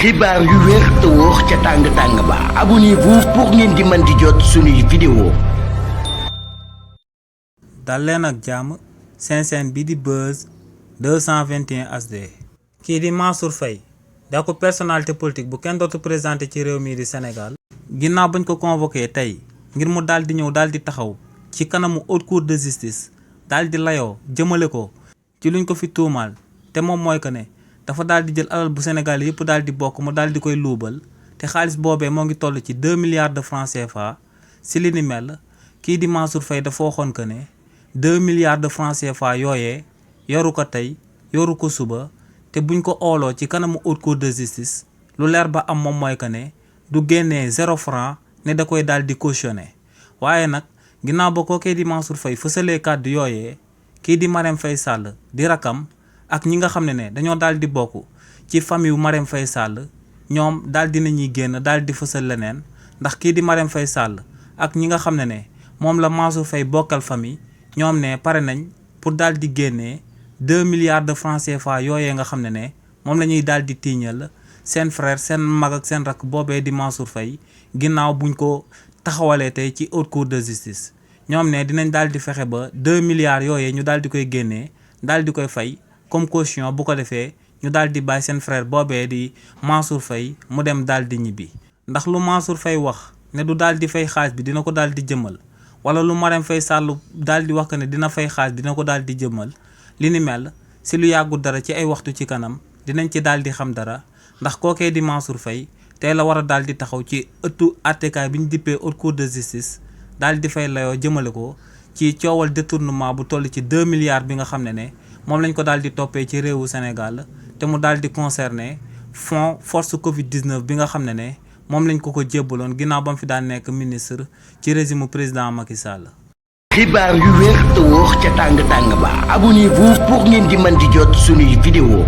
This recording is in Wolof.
xibaar yu wér te wóor ca tàng-tàng ba abonnez-vous pour ngeen di mën di jot suñuy vidéo. dal leen ak jàmm seen chaîne bi di Buzz 221 HD. kii di Mansour Faye da ko personnalité politique bu kenn dootu présenté ci réew mii di Sénégal. ginnaaw bañ ko convoqué tey ngir mu daal di ñëw daal di taxaw ci kanamu haute cour de justice daal di layoo jëmale ko ci luñ ko fi tuumaal te moom mooy que ne dafa daal di jël alal bu Sénégal yëpp daal di bokk mu daal di koy luubal te xaalis boobee moo ngi toll ci 2 milliards de francs CFA. si li ni mel kii di Mansour Faye dafa waxoon que ne 2 milliards de francs CFA yooyee yoru ko tey yoru ko suba te buñ ko ooloo ci kanamu haute cour de justice lu leer ba am moom mooy que ne du génnee 0 franc ne da koy daal di cautionné. waaye nag ginnaaw ba ko kii di Mansour Faye fësalee kàddu yooyee kii di Marème Faye Sall di rakam ak ñi nga xam ne dañoo daal di bokk ci famille wu Marème Faye Sall ñoom daal di nañuy génn daal di fësal leneen ndax kii di Marème Faye Sall ak ñi nga xam ne moom la Mansour Faye bokkal famille ñoom ne pare nañ pour daal di génnee 2 milliards de francs CFA yooyee nga xam ne moom la ñuy daal di tiiñal seen frère seen mag ak seen rakk boobee di Mansour Faye ginnaaw buñ ko taxawalee tey ci haute cour de justice. ñoom ne dinañ daal di fexe ba 2 milliards yooyee ñu daal di koy génnee daal di koy fay comme caution bu ko defee ñu daal di bàyyi seen frère boobee di Mansour Faye mu dem daal di ñibbi. ndax lu Mansour Faye wax ne du daal di fay xaalis bi dina ko daal di jëmal wala lu Marème Faye Sall daal di wax que ne dina fay xaalis dina ko daal di jëmal li ni mel si lu yàggul dara ci ay waxtu ci kanam dinañ ci daal di xam dara ndax kookee di Mansour Faye tey la war a daal di taxaw ci ëttu àttekaay bi ñu dippee haute cour de justice daal di fay layoo jëmale ko ci coowal détournement bu toll ci 2 milliards bi nga xam ne moom lañ ko daal di toppee ci réewu Sénégal te mu daal di concerné fonds force Covid 19 bi nga xam ne moom lañ ko jébbaloon ginnaaw ba mu fi daan nekk ministre ci régime président Macky Sall. xibaar yu wér te wóor ca tàng-tàng ba abonnez-vous pour ngeen di mën di jot suñuy vidéo.